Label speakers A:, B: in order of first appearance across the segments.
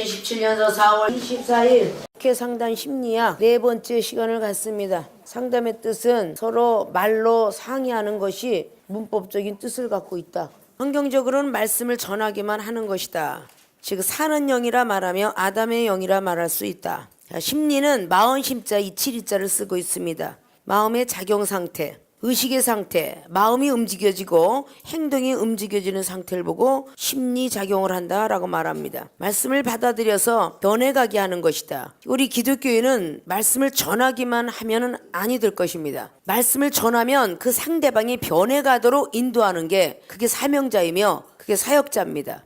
A: 2017년도 4월 24일 국회 상담 심리학 네 번째 시간을 갖습니다. 상담의 뜻은 서로 말로 상의하는 것이 문법적인 뜻을 갖고 있다. 환경적으로는 말씀을 전하기만 하는 것이다. 즉 사는 영이라 말하며 아담의 영이라 말할 수 있다. 자, 심리는 마흔 심자 이칠이자를 쓰고 있습니다. 마음의 작용 상태, 의식의 상태, 마음이 움직여지고 행동이 움직여지는 상태를 보고 심리작용을 한다라고 말합니다. 말씀을 받아들여서 변해가게 하는 것이다. 우리 기독교인은 말씀을 전하기만 하면 아니 될 것입니다. 말씀을 전하면 그 상대방이 변해가도록 인도하는 게 그게 사명자이며 그게 사역자입니다.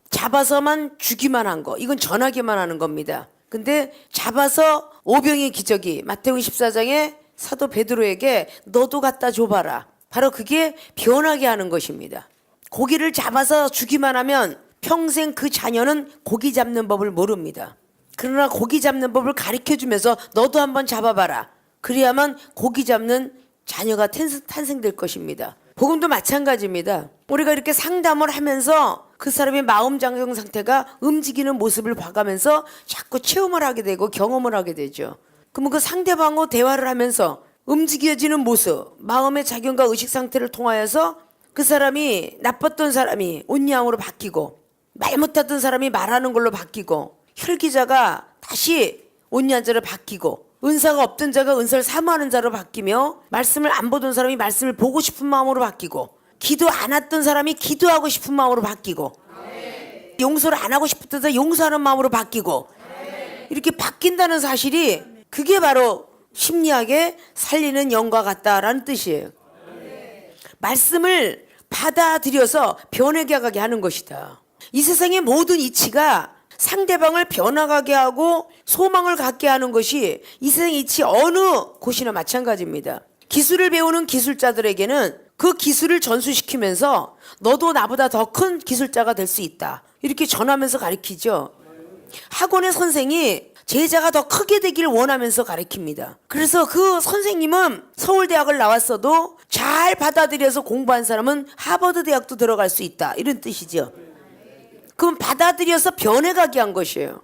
A: 잡아서만 주기만 한 거, 이건 전하기만 하는 겁니다. 근데 잡아서 오병의 기적이 마태복음 14장에 사도 베드로에게 너도 갖다 줘봐라. 바로 그게 변하게 하는 것입니다. 고기를 잡아서 주기만 하면 평생 그 자녀는 고기 잡는 법을 모릅니다. 그러나 고기 잡는 법을 가르쳐주면서 너도 한번 잡아봐라. 그래야만 고기 잡는 자녀가 탄생될 것입니다. 복음도 마찬가지입니다. 우리가 이렇게 상담을 하면서 그 사람의 마음 작용 상태가 움직이는 모습을 봐가면서 자꾸 체험을 하게 되고 경험을 하게 되죠. 그러면 그 상대방과 대화를 하면서 움직여지는 모습, 마음의 작용과 의식 상태를 통하여서 그 사람이 나빴던 사람이 온양으로 바뀌고 말 못하던 사람이 말하는 걸로 바뀌고 혈기자가 다시 온양자로 바뀌고 은사가 없던 자가 은사를 사모하는 자로 바뀌며 말씀을 안 보던 사람이 말씀을 보고 싶은 마음으로 바뀌고 기도 안 했던 사람이 기도하고 싶은 마음으로 바뀌고 용서를 안 하고 싶었던 사람이 용서하는 마음으로 바뀌고 이렇게 바뀐다는 사실이 그게 바로 심리학의 살리는 영과 같다라는 뜻이에요. 말씀을 받아들여서 변해가게 하는 것이다. 이 세상의 모든 이치가 상대방을 변화가게 하고 소망을 갖게 하는 것이 이 세상의 이치 어느 곳이나 마찬가지입니다. 기술을 배우는 기술자들에게는 그 기술을 전수시키면서 너도 나보다 더 큰 기술자가 될 수 있다. 이렇게 전하면서 가르치죠. 학원의 선생이 제자가 더 크게 되기를 원하면서 가르칩니다. 그래서 그 선생님은 서울대학을 나왔어도 잘 받아들여서 공부한 사람은 하버드 대학도 들어갈 수 있다. 이런 뜻이죠. 그럼 받아들여서 변해가게 한 것이에요.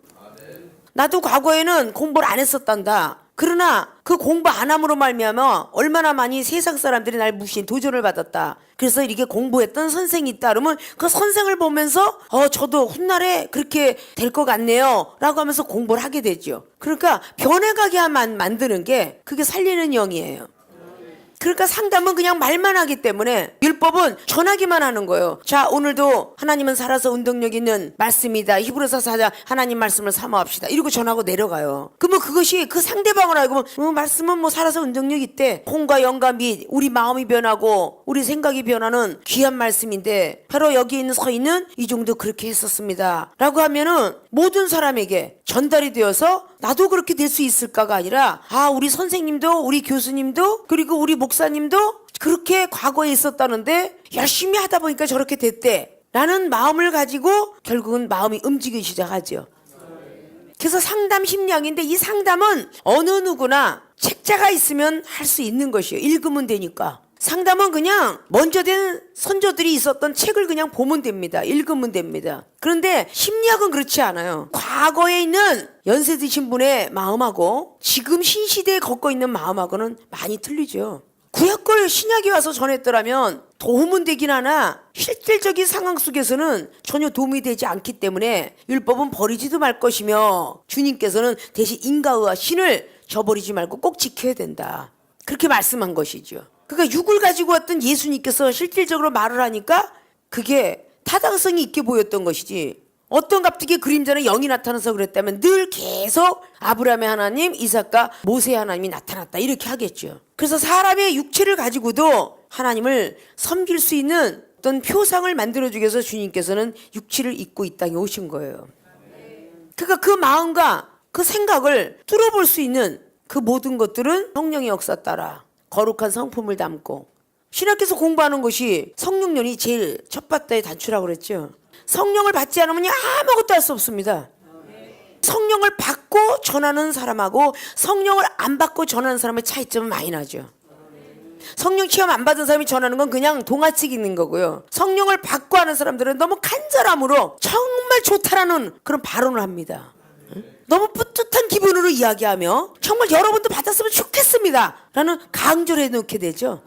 A: 나도 과거에는 공부를 안 했었단다. 그러나 그 공부 안 함으로 말미암아 얼마나 많이 세상 사람들이 날 무시해 도전을 받았다. 그래서 이렇게 공부했던 선생이 있다 그러면 그 선생을 보면서 저도 훗날에 그렇게 될 것 같네요 라고 하면서 공부를 하게 되죠. 그러니까 변해가게 만드는 게 그게 살리는 영이에요. 그러니까 상담은 그냥 말만 하기 때문에 율법은 전하기만 하는 거예요. 자, 오늘도 하나님은 살아서 운동력 있는 말씀이다. 히브리서 4장 하나님 말씀을 사모합시다. 이러고 전하고 내려가요. 그러면 그것이 그 상대방을 알고 말씀은 뭐 살아서 운동력 있대. 혼과 영과 및 우리 마음이 변하고 우리 생각이 변하는 귀한 말씀인데 바로 여기 서 있는 이 정도 그렇게 했었습니다. 라고 하면은 모든 사람에게 전달이 되어서 나도 그렇게 될 수 있을까가 아니라 우리 선생님도 우리 교수님도 그리고 우리 목사님도 그렇게 과거에 있었다는데 열심히 하다 보니까 저렇게 됐대 라는 마음을 가지고 결국은 마음이 움직이기 시작하죠. 그래서 상담 심리학인데 이 상담은 어느 누구나 책자가 있으면 할 수 있는 것이에요. 읽으면 되니까. 상담은 그냥 먼저 된 선조들이 있었던 책을 그냥 보면 됩니다. 읽으면 됩니다. 그런데 심리학은 그렇지 않아요. 과거에 있는 연세 드신 분의 마음하고 지금 신시대에 걷고 있는 마음하고는 많이 틀리죠. 구약걸 신약이 와서 전했더라면 도움은 되긴 하나 실질적인 상황 속에서는 전혀 도움이 되지 않기 때문에 율법은 버리지도 말 것이며 주님께서는 대신 인과의와 신을 저버리지 말고 꼭 지켜야 된다. 그렇게 말씀한 것이죠. 그러니까 육을 가지고 왔던 예수님께서 실질적으로 말을 하니까 그게 타당성이 있게 보였던 것이지 어떤 갑자기 그림자는 영이 나타나서 그랬다면 늘 계속 아브라함의 하나님, 이삭과 모세의 하나님이 나타났다 이렇게 하겠죠. 그래서 사람의 육체를 가지고도 하나님을 섬길 수 있는 어떤 표상을 만들어주기 위해서 주님께서는 육체를 입고 이 땅에 오신 거예요. 그러니까 그 마음과 그 생각을 뚫어볼 수 있는 그 모든 것들은 성령의 역사 따라 거룩한 성품을 담고 신학에서 공부하는 것이 성령론이 제일 첫 바다의 단추라고 그랬죠. 성령을 받지 않으면 아무것도 할 수 없습니다. 성령을 받고 전하는 사람하고 성령을 안 받고 전하는 사람의 차이점은 많이 나죠. 성령 체험 안 받은 사람이 전하는 건 그냥 동화책 읽는 거고요. 성령을 받고 하는 사람들은 너무 간절함으로 정말 좋다라는 그런 발언을 합니다. 너무 뿌듯한 기분으로 이야기하며 정말 여러분도 받았으면 좋겠습니다 라는 강조를 해놓게 되죠.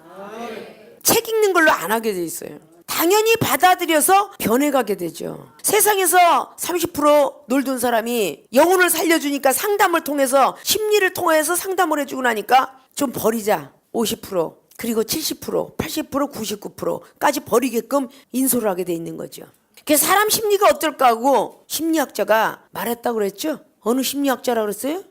A: 책 읽는 걸로 안 하게 돼 있어요. 당연히 받아들여서 변해가게 되죠. 세상에서 30% 놀던 사람이 영혼을 살려주니까 상담을 통해서 심리를 통해서 상담을 해주고 나니까 좀 버리자 50% 그리고 70% 80% 99%까지 버리게끔 인솔을 하게 돼 있는 거죠. 그래서 사람 심리가 어떨까 하고 심리학자가 말했다고 그랬죠. 어느 심리학자라고 그랬어요?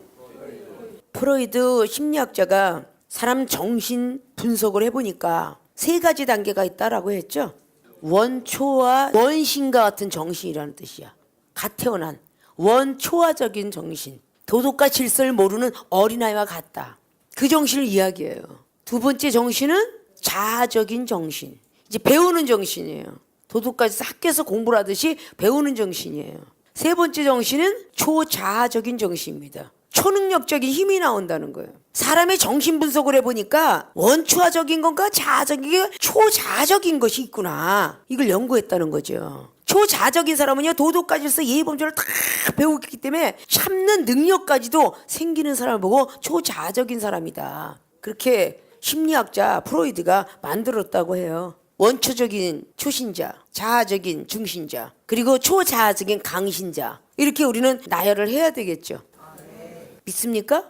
A: 프로이드 심리학자가 사람 정신 분석을 해보니까 3가지 단계가 있다라고 했죠. 원초와 원신과 같은 정신이라는 뜻이야. 갓 태어난 원초화적인 정신, 도덕과 질서를 모르는 어린아이와 같다. 그 정신을 이야기해요. 2번째 정신은 자아적인 정신, 이제 배우는 정신이에요. 도덕까지 학교에서 공부를 하듯이 배우는 정신이에요. 3번째 정신은 초자아적인 정신입니다. 초능력적인 힘이 나온다는 거예요. 사람의 정신 분석을 해보니까 원초화적인 건가 자아적인 게 초자아적인 것이 있구나. 이걸 연구했다는 거죠. 초자아적인 사람은요, 도덕과 질서 예의범죄를 다 배우기 때문에 참는 능력까지도 생기는 사람을 보고 초자아적인 사람이다. 그렇게 심리학자 프로이드가 만들었다고 해요. 원초적인 초신자, 자아적인 중신자, 그리고 초자아적인 강신자, 이렇게 우리는 나열을 해야 되겠죠. 믿습니까?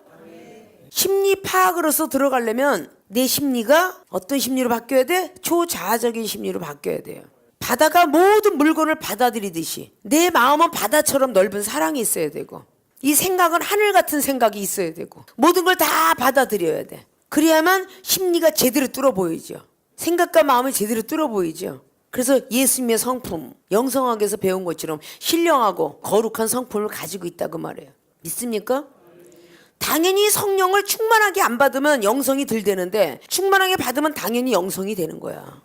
A: 심리 파악으로서 들어가려면 내 심리가 어떤 심리로 바뀌어야 돼? 초자아적인 심리로 바뀌어야 돼요. 바다가 모든 물건을 받아들이듯이 내 마음은 바다처럼 넓은 사랑이 있어야 되고, 이 생각은 하늘 같은 생각이 있어야 되고, 모든 걸 다 받아들여야 돼. 그래야만 심리가 제대로 뚫어 보이죠. 생각과 마음이 제대로 뚫어 보이죠. 그래서 예수님의 성품, 영성학에서 배운 것처럼 신령하고 거룩한 성품을 가지고 있다고 말해요. 믿습니까? 당연히 성령을 충만하게 안 받으면 영성이 덜 되는데, 충만하게 받으면 당연히 영성이 되는 거야.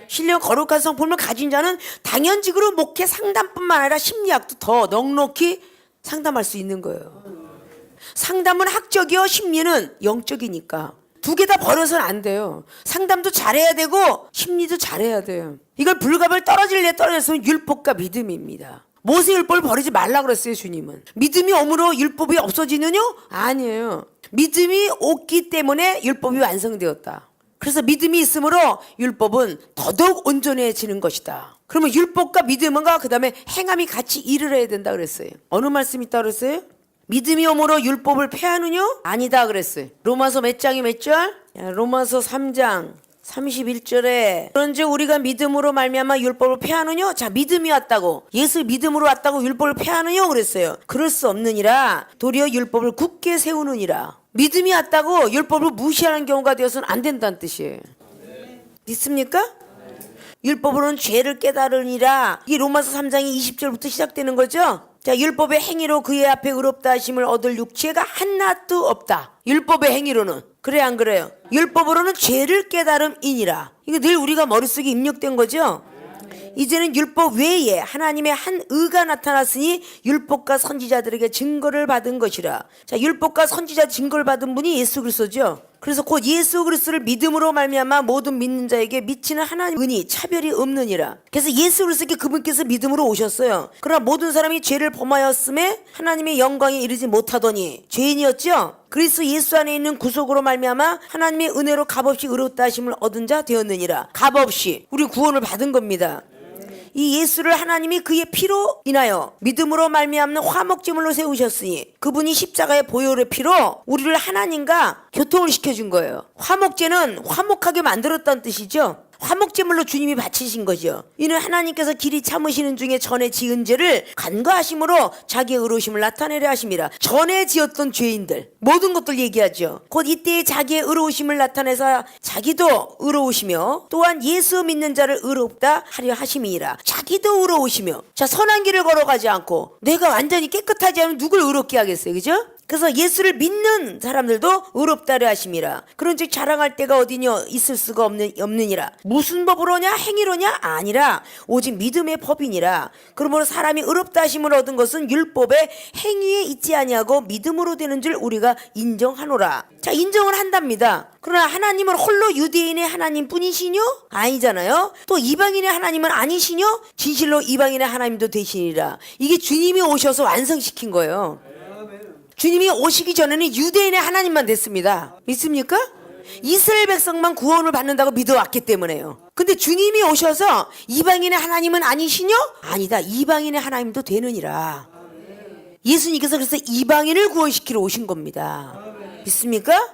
A: 신령 거룩한 성품을 가진 자는 당연직으로 목회 상담뿐만 아니라 심리학도 더 넉넉히 상담할 수 있는 거예요. 상담은 학적이요, 심리는 영적이니까 2개 다 버려서는 안 돼요. 상담도 잘해야 되고 심리도 잘해야 돼요. 이걸 불가별 떨어질래 떨어졌으면 율법과 믿음입니다. 모세율법을 버리지 말라 그랬어요, 주님은. 믿음이 오므로 율법이 없어지느냐? 아니에요. 믿음이 없기 때문에 율법이 완성되었다. 그래서 믿음이 있으므로 율법은 더더욱 온전해지는 것이다. 그러면 율법과 믿음과 그 다음에 행함이 같이 일을 해야 된다 그랬어요. 어느 말씀이 있다 그랬어요? 믿음이 오므로 율법을 폐하느냐? 아니다 그랬어요. 로마서 몇 장이 몇 절? 로마서 3장 31절에 그런즉 우리가 믿음으로 말미암아 율법을 폐하느냐? 자, 믿음이 왔다고, 예수 믿음으로 왔다고 율법을 폐하느냐 그랬어요. 그럴 수 없느니라. 도리어 율법을 굳게 세우느니라. 믿음이 왔다고 율법을 무시하는 경우가 되어서는 안 된다는 뜻이에요. 믿습니까? 율법으로는 죄를 깨달으니라. 이게 로마서 3장이 20절부터 시작되는 거죠. 자, 율법의 행위로 그의 앞에 의롭다 하심을 얻을 육체가 하나도 없다. 율법의 행위로는. 그래 안 그래요? 율법으로는 죄를 깨달음이니라. 이거 늘 우리가 머릿속에 입력된 거죠. 이제는 율법 외에 하나님의 한 의가 나타났으니 율법과 선지자들에게 증거를 받은 것이라. 자, 율법과 선지자 증거를 받은 분이 예수 그리스도죠. 그래서 곧 예수 그리스도를 믿음으로 말미암아 모든 믿는 자에게 미치는 하나님의 은이 차별이 없느니라. 그래서 예수 그리스도께 그분께서 믿음으로 오셨어요. 그러나 모든 사람이 죄를 범하였음에 하나님의 영광에 이르지 못하더니 죄인이었죠. 그리스도 예수 안에 있는 구속으로 말미암아 하나님의 은혜로 값없이 의롭다 하심을 얻은 자 되었느니라. 값없이 우리 구원을 받은 겁니다. 이 예수를 하나님이 그의 피로 인하여 믿음으로 말미암는 화목제물로 세우셨으니 그분이 십자가의 보혈의 피로 우리를 하나님과 교통을 시켜준 거예요. 화목제는 화목하게 만들었다는 뜻이죠. 화목제물로 주님이 바치신 거죠. 이는 하나님께서 길이 참으시는 중에 전에 지은 죄를 간과하심으로 자기의 의로우심을 나타내려 하심이라. 전에 지었던 죄인들 모든 것들 얘기하죠. 곧 이때에 자기의 의로우심을 나타내서 자기도 의로우시며 또한 예수 믿는 자를 의롭다 하려 하심이니라. 자기도 의로우시며. 자, 선한 길을 걸어가지 않고 내가 완전히 깨끗하지 않으면 누굴 의롭게 하겠어요, 그죠? 그래서 예수를 믿는 사람들도 의롭다려 하심이라. 그런즉 자랑할 때가 어디냐 있을 수가 없느니라. 무슨 법으로냐 행위로냐 아니라 오직 믿음의 법이니라. 그러므로 사람이 의롭다 하심을 얻은 것은 율법의 행위에 있지 아니하고 믿음으로 되는 줄 우리가 인정하노라. 자, 인정을 한답니다. 그러나 하나님은 홀로 유대인의 하나님뿐이시뇨? 아니잖아요. 또 이방인의 하나님은 아니시뇨? 진실로 이방인의 하나님도 되시니라. 이게 주님이 오셔서 완성시킨 거예요. 주님이 오시기 전에는 유대인의 하나님만 됐습니다. 믿습니까? 이스라엘 백성만 구원을 받는다고 믿어왔기 때문에요. 근데 주님이 오셔서 이방인의 하나님은 아니시뇨? 아니다. 이방인의 하나님도 되느니라. 예수님께서 그래서 이방인을 구원시키러 오신 겁니다. 믿습니까?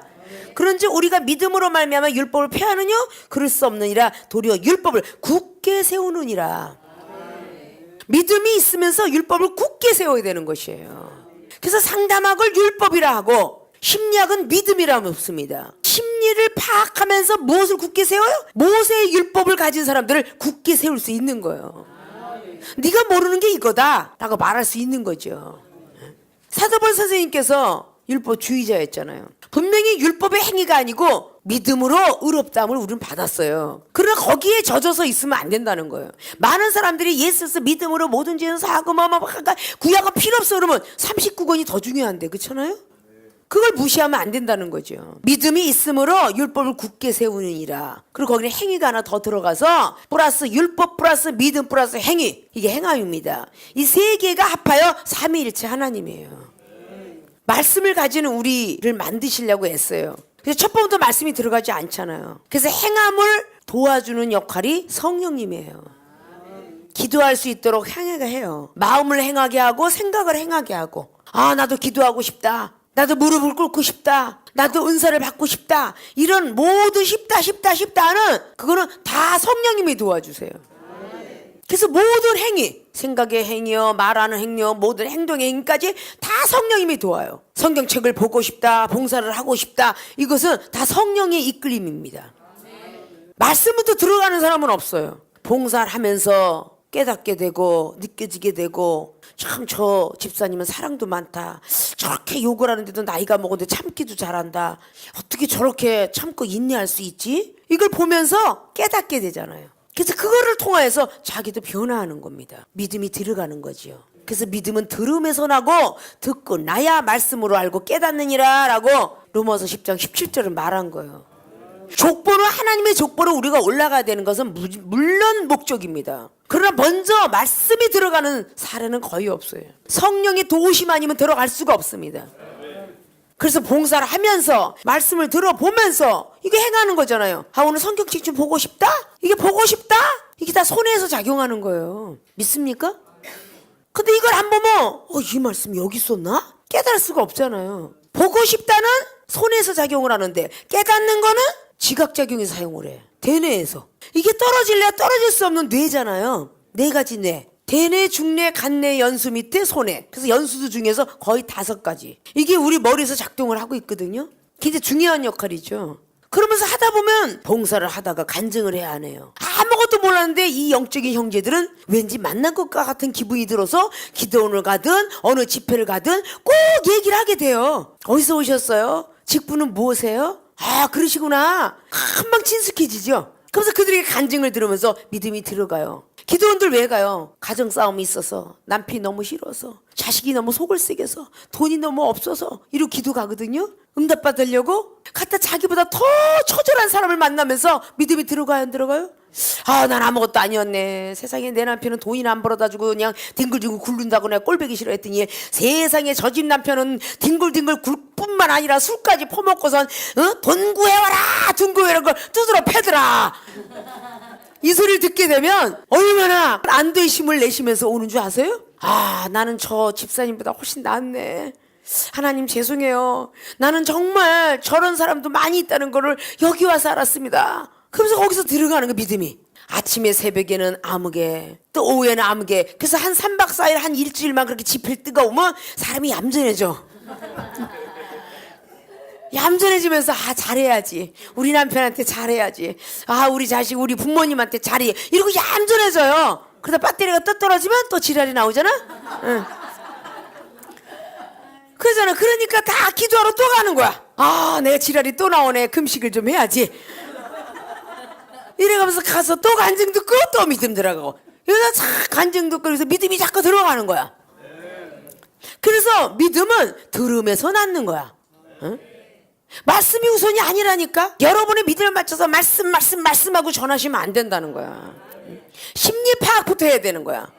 A: 그런즉 우리가 믿음으로 말미암아 율법을 폐하느뇨? 그럴 수 없느니라. 도리어 율법을 굳게 세우느니라. 믿음이 있으면서 율법을 굳게 세워야 되는 것이에요. 그래서 상담학을 율법이라 하고 심리학은 믿음이라 없습니다. 심리를 파악하면서 무엇을 굳게 세워요? 모세의 율법을 가진 사람들을 굳게 세울 수 있는 거예요. 네가 모르는 게 이거다 라고 말할 수 있는 거죠. 사도벌 선생님께서 율법주의자였잖아요. 분명히 율법의 행위가 아니고 믿음으로 의롭다함을 우리는 받았어요. 그러나 거기에 젖어서 있으면 안 된다는 거예요. 많은 사람들이 예수께서 믿음으로 모든 죄는 사하고 구약은 필요 없어 그러면 39권이 더 중요한데 그렇잖아요? 그걸 무시하면 안 된다는 거죠. 믿음이 있으므로 율법을 굳게 세우느니라. 그리고 거기는 행위가 하나 더 들어가서 플러스 율법 플러스 믿음 플러스 행위, 이게 행함입니다. 이 세 개가 합하여 삼위일체 하나님이에요. 말씀을 가지는 우리를 만드시려고 했어요. 그래서 첫 번부터 말씀이 들어가지 않잖아요. 그래서 행함을 도와주는 역할이 성령님이에요. 기도할 수 있도록 행하게 해요. 마음을 행하게 하고 생각을 행하게 하고, 아 나도 기도하고 싶다, 나도 무릎을 꿇고 싶다, 나도 은사를 받고 싶다, 이런 모든 싶다는 그거는 다 성령님이 도와주세요. 그래서 모든 행위, 생각의 행위요, 말하는 행위요, 모든 행동의 행위까지 다 성령님이 도와요. 성경책을 보고 싶다, 봉사를 하고 싶다, 이것은 다 성령의 이끌림입니다. 말씀부터 들어가는 사람은 없어요. 봉사를 하면서 깨닫게 되고 느껴지게 되고, 참 저 집사님은 사랑도 많다, 저렇게 욕을 하는데도 나이가 먹었는데 참기도 잘한다, 어떻게 저렇게 참고 인내할 수 있지? 이걸 보면서 깨닫게 되잖아요. 그래서 그거를 통해서 자기도 변화하는 겁니다. 믿음이 들어가는 거지요. 그래서 믿음은 들음에서 나고 듣고 나야 말씀으로 알고 깨닫느니라 라고 로마서 10장 17절을 말한 거예요. 족보는, 하나님의 족보로 우리가 올라가야 되는 것은 물론 목적입니다. 그러나 먼저 말씀이 들어가는 사례는 거의 없어요. 성령의 도우심 아니면 들어갈 수가 없습니다. 그래서 봉사를 하면서 말씀을 들어보면서 이게 행하는 거잖아요. 아 오늘 성경책 좀 보고 싶다? 이게 보고 싶다? 이게 다 손에서 작용하는 거예요. 믿습니까? 근데 이걸 안 보면 이 말씀 여기 있었나? 깨달을 수가 없잖아요. 보고 싶다는 손에서 작용을 하는데 깨닫는 거는 지각작용에서 사용을 해. 대뇌에서. 이게 떨어질래야 떨어질 수 없는 뇌잖아요. 네 가지 뇌. 대뇌, 중뇌, 간뇌, 연수 밑에 손뇌. 그래서 연수도 중에서 거의 5가지. 이게 우리 머리에서 작동을 하고 있거든요. 굉장히 중요한 역할이죠. 그러면서 하다 보면 봉사를 하다가 간증을 해야 하네요. 아무것도 몰랐는데 이 영적인 형제들은 왠지 만난 것과 같은 기분이 들어서 기도원을 가든 어느 집회를 가든 꼭 얘기를 하게 돼요. 어디서 오셨어요? 직분은 무엇이에요? 아 그러시구나. 금방 친숙해지죠. 그래서 그들에게 간증을 들으면서 믿음이 들어가요. 기도원들 왜 가요? 가정 싸움이 있어서, 남편이 너무 싫어서, 자식이 너무 속을 새겨서, 돈이 너무 없어서 이러고 기도 가거든요. 응답 받으려고 갖다 자기보다 더 처절한 사람을 만나면서 믿음이 들어가요, 안 들어가요? 아, 난 아무것도 아니었네. 세상에 내 남편은 돈이나 안 벌어다 주고 그냥 뒹굴뒹굴 굴른다고 내가 꼴보기 싫어했더니 세상에 저 집 남편은 뒹굴뒹굴 굴 뿐만 아니라 술까지 퍼먹고선 돈 구해와라, 돈 구해라는 걸 두드러 패더라. 이 소리를 듣게 되면 얼마나 안도의 힘을 내시면서 오는 줄 아세요? 아, 나는 저 집사님보다 훨씬 낫네. 하나님 죄송해요. 나는 정말 저런 사람도 많이 있다는 거를 여기 와서 알았습니다. 그러면서 거기서 들어가는 거, 믿음이. 아침에 새벽에는 아무개, 또 오후에는 아무개. 그래서 한 3박 4일, 한 일주일만 그렇게 지필 뜨거우면 사람이 얌전해져. 얌전해지면서 잘해야지, 우리 남편한테 잘해야지, 우리 자식, 우리 부모님한테 잘해, 이러고 얌전해져요. 그러다 배터리가 떠 떨어지면 또 지랄이 나오잖아. 응. 그러잖아. 그러니까 다 기도하러 또 가는 거야. 아, 내가 지랄이 또 나오네. 금식을 좀 해야지. 이래가면서 가서 또 간증 듣고 또 믿음 들어가고. 이러다 자 간증 듣고 그래서 믿음이 자꾸 들어가는 거야. 그래서 믿음은 들음에서 낳는 거야. 응? 말씀이 우선이 아니라니까. 여러분의 믿음을 맞춰서 말씀하고 전하시면 안 된다는 거야. 심리 파악부터 해야 되는 거야.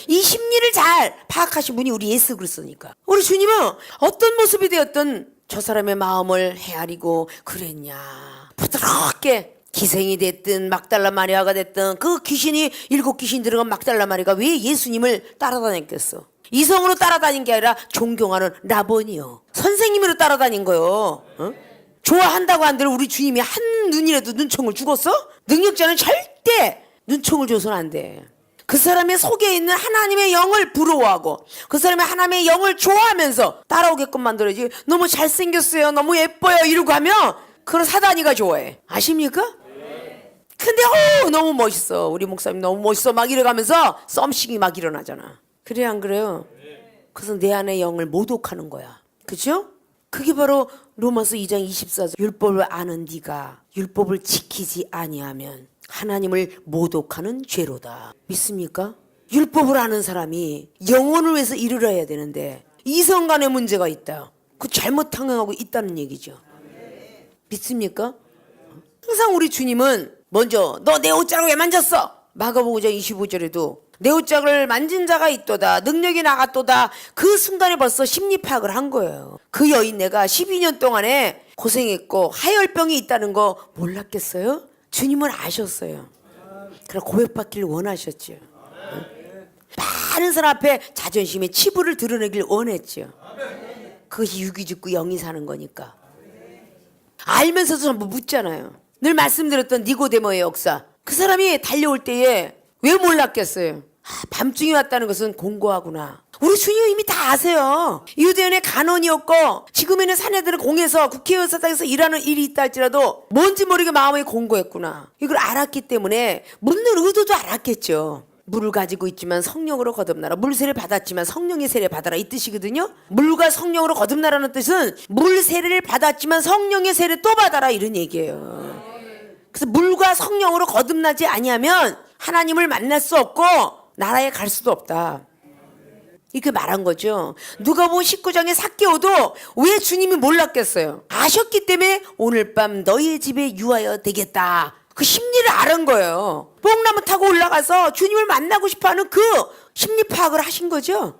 A: 이 심리를 잘 파악하신 분이 우리 예수 그리스도니까. 우리 주님은 어떤 모습이 되었든 저 사람의 마음을 헤아리고 그랬냐. 부드럽게 기생이 됐든 막달라 마리아가 됐든 그 귀신이 7귀신 들어간 막달라 마리아가 왜 예수님을 따라다녔겠어? 이성으로 따라다닌 게 아니라 존경하는 라본이요. 선생님으로 따라다닌 거요. 어? 좋아한다고 한들 우리 주님이 한 눈이라도 눈총을 주겠어? 능력자는 절대 눈총을 줘서는 안 돼. 그 사람의 속에 있는 하나님의 영을 부러워하고 그 사람의 하나님의 영을 좋아하면서 따라오게끔 만들어야지. 너무 잘생겼어요, 너무 예뻐요 이러고 하면 그런 사단이가 좋아해. 아십니까? 근데 너무 멋있어, 우리 목사님 너무 멋있어 막 이래가면서 썸씽이 막 일어나잖아. 그래 안 그래요? 그래서 내 안의 영을 모독하는 거야. 그죠? 그게 바로 로마서 2장 24절 율법을 아는 네가 율법을 지키지 아니하면 하나님을 모독하는 죄로다. 믿습니까? 율법을 아는 사람이 영혼을 위해서 이르러야 되는데 이성 간의 문제가 있다. 그 잘못 행하고 있다는 얘기죠. 믿습니까? 항상 우리 주님은 먼저 너 내 옷자락 왜 만졌어? 마가복음 5장 25절에도 내 옷자락을 만진 자가 있도다. 능력이 나갔도다. 그 순간에 벌써 심리 파악을 한 거예요. 그 여인 내가 12년 동안에 고생했고 하혈병이 있다는 거 몰랐겠어요? 주님은 아셨어요. 그래서 고백받기를 원하셨죠. 많은 사람 앞에 자존심의 치부를 드러내길 원했죠. 그것이 유기짓고 영이 사는 거니까. 알면서도 전부 묻잖아요. 늘 말씀드렸던 니고데모의 역사. 그 사람이 달려올 때에 왜 몰랐겠어요? 밤중에 왔다는 것은 공고하구나. 우리 주님 이미 다 아세요. 유대인의 간원이었고 지금에는 사내들은 공에서 국회의원 사당에서 일하는 일이 있다 할지라도 뭔지 모르게 마음이 공고했구나. 이걸 알았기 때문에 묻는 의도도 알았겠죠. 물을 가지고 있지만 성령으로 거듭나라. 물세를 받았지만 성령의 세례 받아라 이 뜻이거든요. 물과 성령으로 거듭나라는 뜻은 물 세례를 받았지만 성령의 세례 또 받아라 이런 얘기예요. 그래서 물과 성령으로 거듭나지 아니하면 하나님을 만날 수 없고 나라에 갈 수도 없다. 이렇게 말한 거죠. 누가복음 19장의 삭개오도 왜 주님이 몰랐겠어요? 아셨기 때문에 오늘 밤 너희의 집에 유하여 되겠다. 그 심리를 아는 거예요. 뽕나무 타고 올라가서 주님을 만나고 싶어하는 그 심리 파악을 하신 거죠.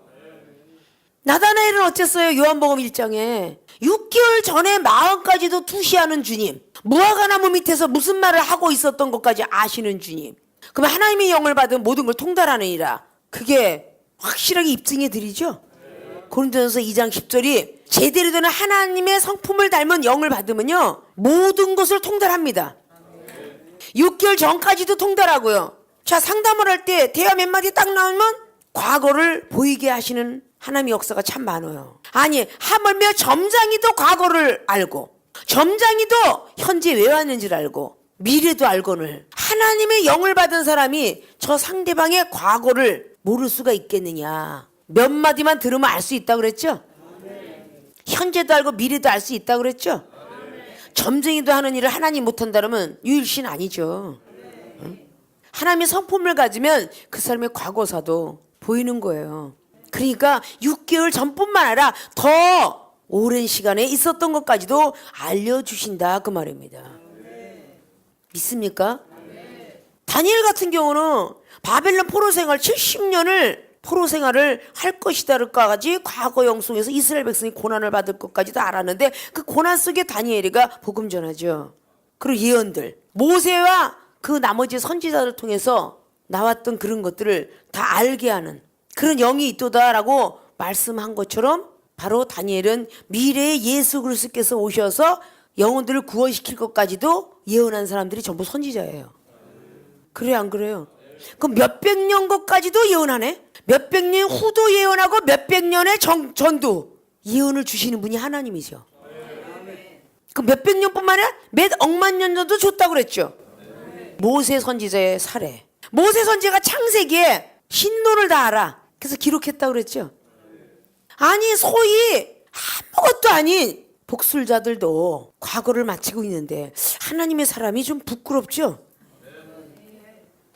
A: 나다나엘은 어쨌어요? 요한복음 1장에 6개월 전에 마음까지도 투시하는 주님, 무화과나무 밑에서 무슨 말을 하고 있었던 것까지 아시는 주님. 그럼 하나님의 영을 받은 모든 걸 통달하느니라. 그게 확실하게 입증해 드리죠. 고린도전서 2장 10절이 제대로 되는 하나님의 성품을 닮은 영을 받으면요 모든 것을 통달합니다. 6개월 전까지도 통달하고요. 자, 상담을 할 때 대화 몇 마디 딱 나오면 과거를 보이게 하시는 하나님의 역사가 참 많아요. 아니 하물며 점장이도 과거를 알고 점장이도 현재 왜 왔는지를 알고 미래도 알고는 하나님의 영을 받은 사람이 저 상대방의 과거를 모를 수가 있겠느냐. 몇 마디만 들으면 알 수 있다고 그랬죠? 현재도 알고 미래도 알 수 있다고 그랬죠? 점쟁이도 하는 일을 하나님 못한다면 유일신 아니죠. 하나님의 성품을 가지면 그 사람의 과거사도 보이는 거예요. 그러니까 6개월 전뿐만 아니라 더 오랜 시간에 있었던 것까지도 알려주신다 그 말입니다. 믿습니까? 다니엘 같은 경우는 바벨론 포로 생활 70년을 포로 생활을 할 것이다까지 과거 영성에서 이스라엘 백성이 고난을 받을 것까지도 알았는데 그 고난 속에 다니엘이가 복음 전하죠. 그리고 예언들 모세와 그 나머지 선지자를 통해서 나왔던 그런 것들을 다 알게 하는 그런 영이 있도다라고 말씀한 것처럼 바로 다니엘은 미래의 예수 그리스도께서 오셔서 영혼들을 구원시킬 것까지도 예언한 사람들이 전부 선지자예요. 그래요 안 그래요? 그럼 몇백 년 것까지도 예언하네? 몇백 년 후도 예언하고 몇백 년의 전도 예언을 주시는 분이 하나님이죠. 그 몇백 년뿐만 아니라 몇 억만 년 전도 줬다고 그랬죠. 모세 선지자의 사례. 모세 선지자가 창세기에 신론을 다 알아. 그래서 기록했다고 그랬죠. 아니 소위 아무것도 아닌 복술자들도 과거를 마치고 있는데 하나님의 사람이 좀 부끄럽죠?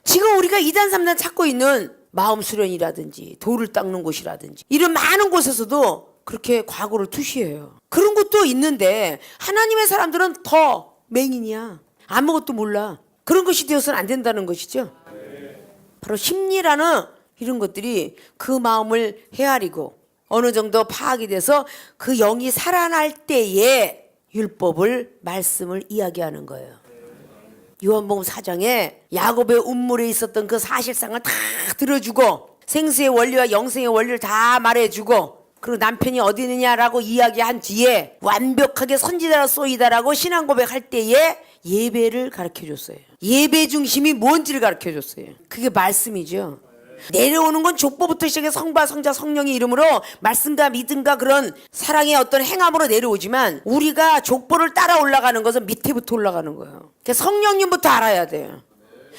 A: 지금 우리가 2단 3단 찾고 있는 마음 수련이라든지 돌을 닦는 곳이라든지 이런 많은 곳에서도 그렇게 과거를 투시해요. 그런 것도 있는데 하나님의 사람들은 더 맹인이야. 아무것도 몰라. 그런 것이 되어서는 안 된다는 것이죠. 바로 심리라는 이런 것들이 그 마음을 헤아리고 어느 정도 파악이 돼서 그 영이 살아날 때에 율법을 말씀을 이야기하는 거예요. 요한복음 4장에 야곱의 운물에 있었던 그 사실상을 다 들어주고 생수의 원리와 영생의 원리를 다 말해주고 그리고 남편이 어디 있느냐라고 이야기한 뒤에 완벽하게 선지자라 쏘이다라고 신앙 고백할 때에 예배를 가르쳐줬어요. 예배 중심이 뭔지를 가르쳐줬어요. 그게 말씀이죠. 내려오는 건 족보부터 시작해서 성바 성자 성령의 이름으로 말씀과 믿음과 그런 사랑의 어떤 행함으로 내려오지만 우리가 족보를 따라 올라가는 것은 밑에부터 올라가는 거예요. 그러니까 성령님부터 알아야 돼요.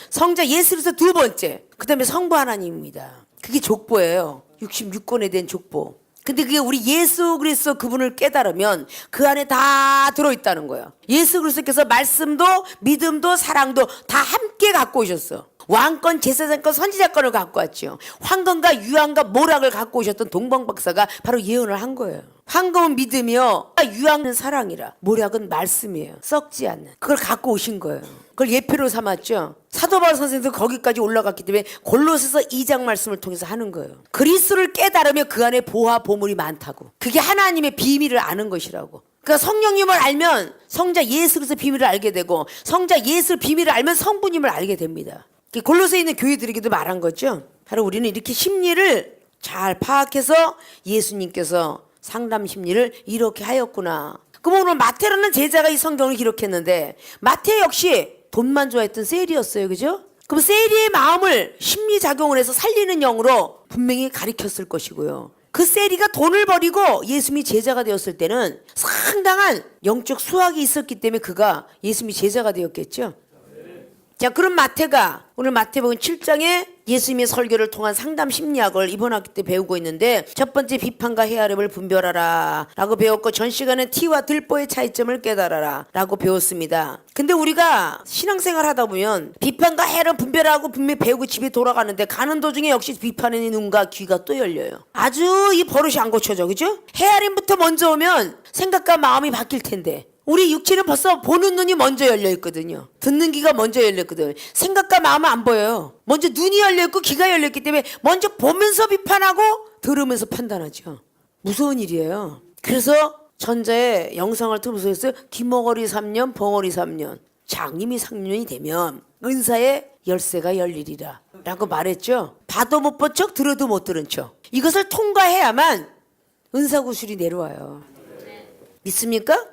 A: 성자 예수 그리스도 두 번째, 그 다음에 성부 하나님입니다. 그게 족보예요. 66권에 대한 족보. 근데 그게 우리 예수 그리스도 그분을 깨달으면 그 안에 다 들어있다는 거예요. 예수 그리스도께서 말씀도 믿음도 사랑도 다 함께 갖고 오셨어. 왕권, 제사장권, 선지자권을 갖고 왔죠. 황금과 유황과 모락을 갖고 오셨던 동방박사가 바로 예언을 한 거예요. 황금은 믿음이요, 유황은 사랑이라, 모락은 말씀이에요. 썩지 않는. 그걸 갖고 오신 거예요. 그걸 예표로 삼았죠. 사도 바울 선생님도 거기까지 올라갔기 때문에 골로새서 2장 말씀을 통해서 하는 거예요. 그리스도를 깨달으면 그 안에 보화 보물이 많다고. 그게 하나님의 비밀을 아는 것이라고. 그러니까 성령님을 알면 성자 예수 그리스도 비밀을 알게 되고 성자 예수 비밀을 알면 성부님을 알게 됩니다. 골로새에 있는 교회들에게도 말한 거죠. 바로 우리는 이렇게 심리를 잘 파악해서 예수님께서 상담 심리를 이렇게 하였구나. 그럼 오늘 마태라는 제자가 이 성경을 기록했는데 마태 역시 돈만 좋아했던 세리였어요. 그죠? 그럼 세리의 마음을 심리작용을 해서 살리는 영으로 분명히 가리켰을 것이고요. 그 세리가 돈을 버리고 예수님이 제자가 되었을 때는 상당한 영적 수학이 있었기 때문에 그가 예수님이 제자가 되었겠죠. 자, 그럼 마태가 오늘 마태복음 7장에 예수님의 설교를 통한 상담 심리학을 이번 학기 때 배우고 있는데 첫 번째 비판과 헤아림을 분별하라 라고 배웠고 전 시간은 티와 들보의 차이점을 깨달아라 라고 배웠습니다. 근데 우리가 신앙생활 하다 보면 비판과 헤아림 분별하고 분명히 배우고 집에 돌아가는데 가는 도중에 역시 비판의 눈과 귀가 또 열려요. 아주 이 버릇이 안 고쳐져. 그죠? 헤아림부터 먼저 오면 생각과 마음이 바뀔 텐데 우리 육체는 벌써 보는 눈이 먼저 열려있거든요. 듣는 귀가 먼저 열렸거든요. 생각과 마음은 안 보여요. 먼저 눈이 열려있고 귀가 열려있기 때문에 먼저 보면서 비판하고 들으면서 판단하죠. 무서운 일이에요. 그래서 전자의 영상을 통해서 귀머거리 3년 벙어리 3년 장님이 상년이 되면 은사의 열쇠가 열리리라 라고 말했죠. 봐도 못 본 척 들어도 못 들은 척. 이것을 통과해야만 은사구술이 내려와요. 믿습니까?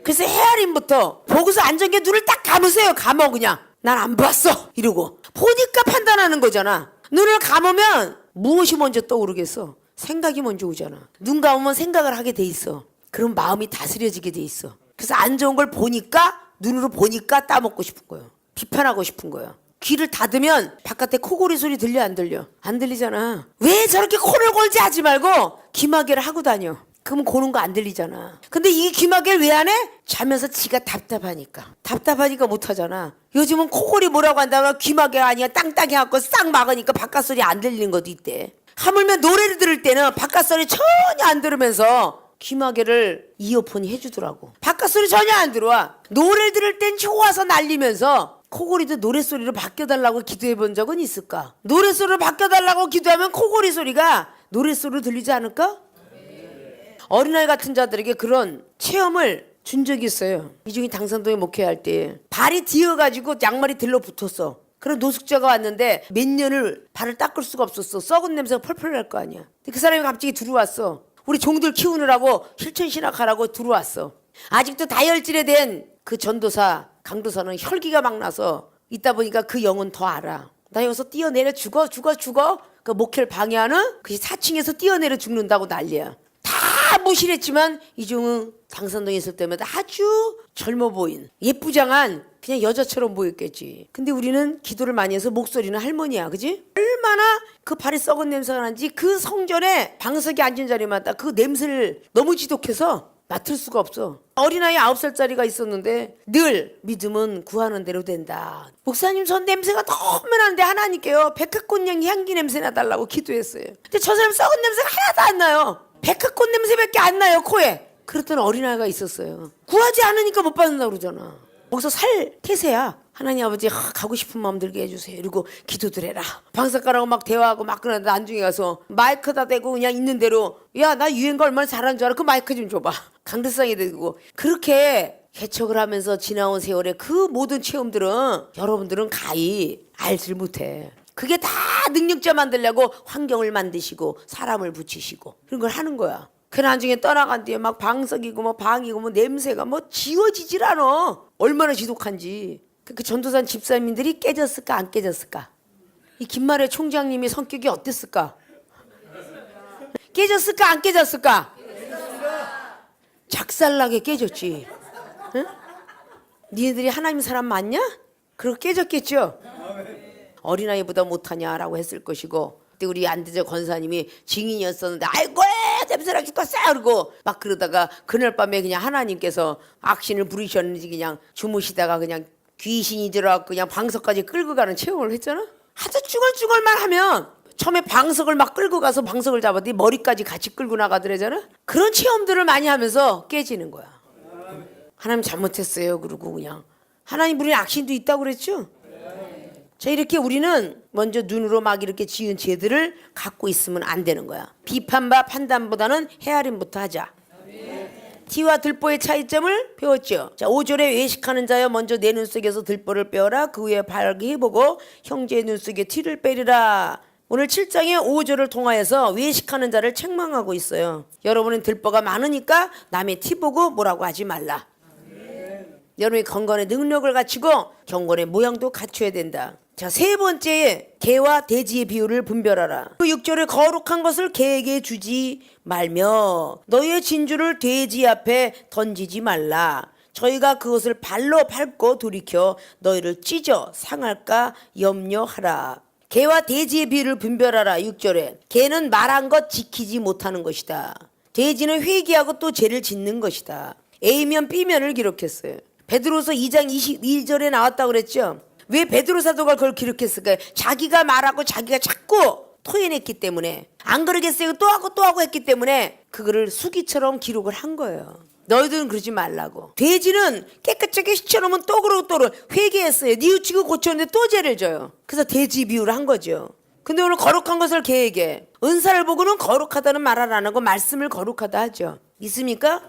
A: 그래서 헤아림부터 보고서 안전게 눈을 딱 감으세요. 감어 그냥. 난 안 봤어 이러고. 보니까 판단하는 거잖아. 눈을 감으면 무엇이 먼저 떠오르겠어? 생각이 먼저 오잖아. 눈 감으면 생각을 하게 돼 있어. 그럼 마음이 다스려지게 돼 있어. 그래서 안 좋은 걸 보니까 눈으로 보니까 따먹고 싶은 거예요. 비판하고 싶은 거예요. 귀를 닫으면 바깥에 코골이 소리 들려 안 들려? 안 들리잖아. 왜 저렇게 코를 골지 하지 말고 귀마개를 하고 다녀. 그러면 고는 거 안 들리잖아. 근데 이 귀마개를 왜 안 해? 자면서 지가 답답하니까. 답답하니까 못하잖아. 요즘은 코골이 뭐라고 한다면 귀마개가 아니야. 땅땅이 갖고 싹 막으니까 바깥소리 안 들리는 것도 있대. 하물며 노래를 들을 때는 바깥소리 전혀 안 들으면서 귀마개를 이어폰이 해주더라고. 바깥소리 전혀 안 들어와. 노래를 들을 땐 좋아서 날리면서 코골이도 노래소리로 바뀌어달라고 기도해 본 적은 있을까? 노래소리로 바뀌어달라고 기도하면 코골이 소리가 노래소리로 들리지 않을까? 어린아이 같은 자들에게 그런 체험을 준 적이 있어요. 이중이 당산동에 목회할 때 발이 뒤어가지고 양말이 들러붙었어. 그런 노숙자가 왔는데 몇 년을 발을 닦을 수가 없었어. 썩은 냄새가 펄펄 날 거 아니야. 근데 그 사람이 갑자기 들어왔어. 우리 종들 키우느라고 실천신학하라고 들어왔어. 아직도 다혈질에 대한 그 전도사 강도사는 혈기가 막 나서 있다 보니까 그 영은 더 알아. 나 여기서 뛰어내려 죽어. 그 목회를 방해하는 그 4층에서 뛰어내려 죽는다고 난리야. 다 다 무실했지만 이종은 당선동에 있을 때마다 아주 젊어 보인 예쁘장한 그냥 여자처럼 보였겠지. 근데 우리는 기도를 많이 해서 목소리는 할머니야, 그지? 얼마나 그 발이 썩은 냄새가 나는지 그 성전에 방석에 앉은 자리마다 그 냄새를 너무 지독해서 맡을 수가 없어. 어린아이 9살짜리가 있었는데 늘 믿음은 구하는 대로 된다. 목사님 전 냄새가 너무 나는데 하나님께요 백합꽃향 향기 냄새 나달라고 기도했어요. 근데 저 사람 썩은 냄새가 하나도 안 나요. 백합꽃 냄새밖에 안 나요 코에. 그랬더니 어린아이가 있었어요. 구하지 않으니까 못 받는다고 그러잖아. 거기서 살 태세야. 하나님 아버지 가고 싶은 마음 들게 해주세요. 이러고 기도들 해라. 방석가라고 막 대화하고 막 그러는데 나중에 가서 마이크다 대고 그냥 있는 대로 야 나 유행가 얼마나 잘하는 줄 알아? 그 마이크 좀 줘봐. 강대상이 되고 그렇게 개척을 하면서 지나온 세월에 그 모든 체험들은 여러분들은 가히 알질 못해. 그게 다 능력자 만들려고 환경을 만드시고 사람을 붙이시고 그런 걸 하는 거야. 그 나중에 떠나간 뒤에 막 방석이고 뭐 방이고 뭐 냄새가 뭐 지워지질 않아. 얼마나 지독한지. 그 전도산 집사님들이 깨졌을까 안 깨졌을까? 이 김만회 총장님이 성격이 어땠을까? 깨졌을까 안 깨졌을까? 작살나게 깨졌지. 응? 니네들이 하나님 사람 맞냐? 그러고 깨졌겠죠? 어린아이보다 못하냐라고 했을 것이고 그때 우리 안대저 권사님이 증인이었었는데 아이고 냄새나 죽겠어 그러고 막 그러다가 그날 밤에 그냥 하나님께서 악신을 부르셨는지 그냥 주무시다가 그냥 귀신이 들어와서 그냥 방석까지 끌고 가는 체험을 했잖아. 하도 쭈글쭈글만 하면 처음에 방석을 막 끌고 가서 방석을 잡았더니 머리까지 같이 끌고 나가더래잖아. 그런 체험들을 많이 하면서 깨지는 거야. 하나님 잘못했어요 그러고 그냥 하나님 우리는 악신도 있다고 그랬죠. 자 이렇게 우리는 먼저 눈으로 막 이렇게 지은 죄들을 갖고 있으면 안 되는 거야. 비판과 판단보다는 헤아림부터 하자. 티와 들보의 차이점을 배웠죠. 자 5절에 외식하는 자여 먼저 내 눈 속에서 들보를 빼어라. 그 후에 바르게 해보고 형제의 눈 속에 티를 빼리라. 오늘 7장의 5절을 통하여서 외식하는 자를 책망하고 있어요. 여러분은 들보가 많으니까 남의 티 보고 뭐라고 하지 말라. 여러분이 건건의 능력을 갖추고 경건의 모양도 갖춰야 된다. 자, 세 번째 개와 돼지의 비유를 분별하라. 그 6절에 거룩한 것을 개에게 주지 말며 너희의 진주를 돼지 앞에 던지지 말라. 저희가 그것을 발로 밟고 돌이켜 너희를 찢어 상할까 염려하라. 개와 돼지의 비유를 분별하라. 6절에 개는 말한 것 지키지 못하는 것이다. 돼지는 회개하고 또 죄를 짓는 것이다. A면 B면을 기록했어요. 베드로서 2장 22절에 나왔다고 그랬죠. 왜 베드로 사도가 그걸 기록했을까요? 자기가 말하고 자기가 자꾸 토해냈기 때문에 안 그러겠어요 또 하고 했기 때문에 그거를 수기처럼 기록을 한 거예요. 너희들은 그러지 말라고. 돼지는 깨끗하게 씻어놓으면 또 그러고 또 회개했어요. 뉘우치고 고쳤는데 또 죄를 져요. 그래서 돼지 비유를 한 거죠. 근데 오늘 거룩한 것을 개에게 은사를 보고는 거룩하다는 말을 안 하고 말씀을 거룩하다 하죠. 믿습니까?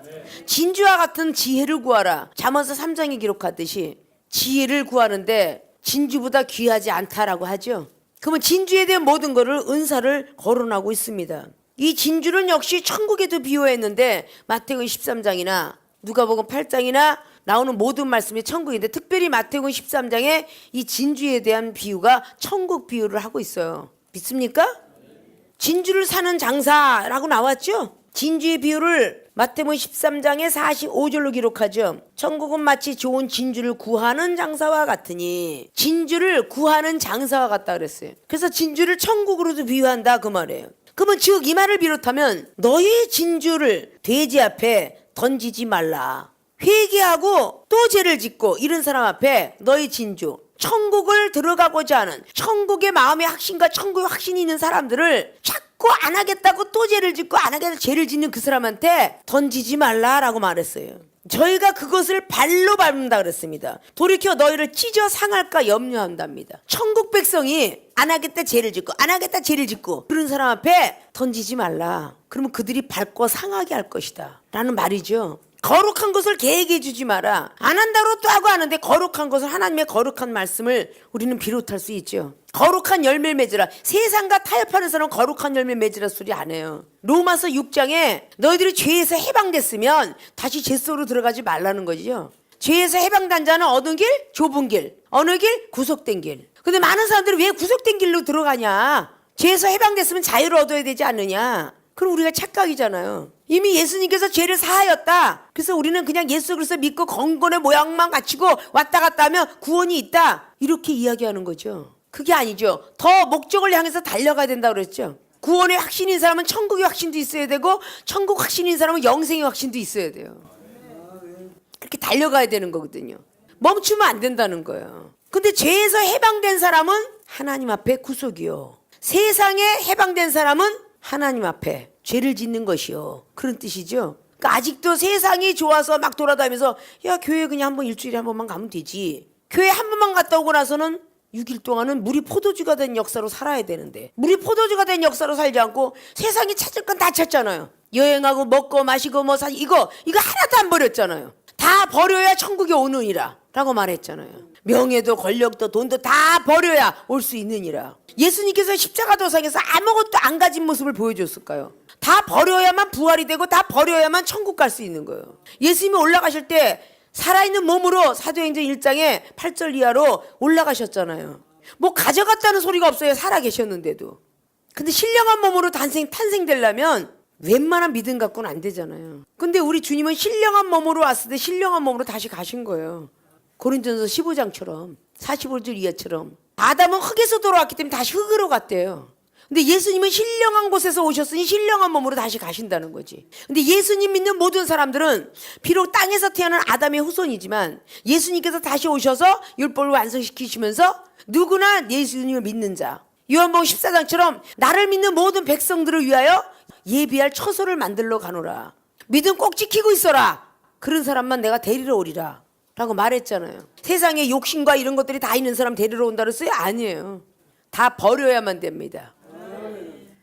A: 진주와 같은 지혜를 구하라. 잠언서 3장에 기록하듯이 지혜를 구하는데 진주보다 귀하지 않다라고 하죠. 그러면 진주에 대한 모든 것을 은사를 거론하고 있습니다. 이 진주는 역시 천국에도 비유했는데 마태복음 13장이나 누가복음 8장이나 나오는 모든 말씀이 천국인데 특별히 마태복음 13장에 이 진주에 대한 비유가 천국 비유를 하고 있어요. 믿습니까? 진주를 사는 장사라고 나왔죠. 진주의 비유를 마태복음 13장에 45절로 기록하죠. 천국은 마치 좋은 진주를 구하는 장사와 같으니 진주를 구하는 장사와 같다 그랬어요. 그래서 진주를 천국으로도 비유한다 그 말이에요. 그러면 즉 이 말을 비롯하면 너희 진주를 돼지 앞에 던지지 말라. 회개하고 또 죄를 짓고 이런 사람 앞에 너희 진주 천국을 들어가고자 하는 천국의 마음의 확신과 천국의 확신이 있는 사람들을 자꾸 안 하겠다고 또 죄를 짓고 안 하겠다고 죄를 짓는 그 사람한테 던지지 말라라고 말했어요. 저희가 그것을 발로 밟는다 그랬습니다. 돌이켜 너희를 찢어 상할까 염려한답니다. 천국 백성이 안 하겠다 죄를 짓고 안 하겠다 죄를 짓고 그런 사람 앞에 던지지 말라. 그러면 그들이 밟고 상하게 할 것이다 라는 말이죠. 거룩한 것을 개에게 주지 마라. 안 한다고 또 하고 하는데 거룩한 것을 하나님의 거룩한 말씀을 우리는 비롯할 수 있죠. 거룩한 열매를 맺으라. 세상과 타협하는 사람은 거룩한 열매 맺으라 소리 안 해요. 로마서 6장에 너희들이 죄에서 해방됐으면 다시 죄 속으로 들어가지 말라는 거죠. 죄에서 해방된 자는 어느 길? 좁은 길. 어느 길? 구속된 길. 근데 많은 사람들이 왜 구속된 길로 들어가냐? 죄에서 해방됐으면 자유를 얻어야 되지 않느냐? 그럼 우리가 착각이잖아요. 이미 예수님께서 죄를 사하였다. 그래서 우리는 그냥 예수 그리스도 믿고 건건의 모양만 갖추고 왔다 갔다 하면 구원이 있다. 이렇게 이야기하는 거죠. 그게 아니죠. 더 목적을 향해서 달려가야 된다고 그랬죠. 구원의 확신인 사람은 천국의 확신도 있어야 되고 천국 확신인 사람은 영생의 확신도 있어야 돼요. 그렇게 달려가야 되는 거거든요. 멈추면 안 된다는 거예요. 근데 죄에서 해방된 사람은 하나님 앞에 구속이요. 세상에 해방된 사람은 하나님 앞에 죄를 짓는 것이요. 그런 뜻이죠. 그러니까 아직도 세상이 좋아서 막 돌아다니면서 야 교회 그냥 한번 일주일에 한 번만 가면 되지. 교회 한 번만 갔다 오고 나서는 6일 동안은 물이 포도주가 된 역사로 살아야 되는데 물이 포도주가 된 역사로 살지 않고 세상이 찾을 건 다 찾잖아요. 여행하고 먹고 마시고 뭐 사 이거 하나도 안 버렸잖아요. 다 버려야 천국에 오느니라 라고 말했잖아요. 명예도 권력도 돈도 다 버려야 올 수 있느니라. 예수님께서 십자가 도상에서 아무것도 안 가진 모습을 보여줬을까요? 다 버려야만 부활이 되고 다 버려야만 천국 갈 수 있는 거예요. 예수님이 올라가실 때 살아있는 몸으로 사도행전 1장에 8절 이하로 올라가셨잖아요. 뭐 가져갔다는 소리가 없어요. 살아 계셨는데도. 근데 신령한 몸으로 탄생되려면 웬만한 믿음 갖고는 안 되잖아요. 근데 우리 주님은 신령한 몸으로 왔을 때 신령한 몸으로 다시 가신 거예요. 고린도전서 15장처럼 45절 이하처럼 아담은 흙에서 돌아왔기 때문에 다시 흙으로 갔대요. 근데 예수님은 신령한 곳에서 오셨으니 신령한 몸으로 다시 가신다는 거지. 근데 예수님 믿는 모든 사람들은 비록 땅에서 태어난 아담의 후손이지만 예수님께서 다시 오셔서 율법을 완성시키시면서 누구나 예수님을 믿는 자, 요한복음 14장처럼 나를 믿는 모든 백성들을 위하여 예비할 처소를 만들러 가노라. 믿음 꼭 지키고 있어라. 그런 사람만 내가 데리러 오리라 라고 말했잖아요. 세상에 욕심과 이런 것들이 다 있는 사람 데리러 온다 그랬어요? 아니에요. 다 버려야만 됩니다.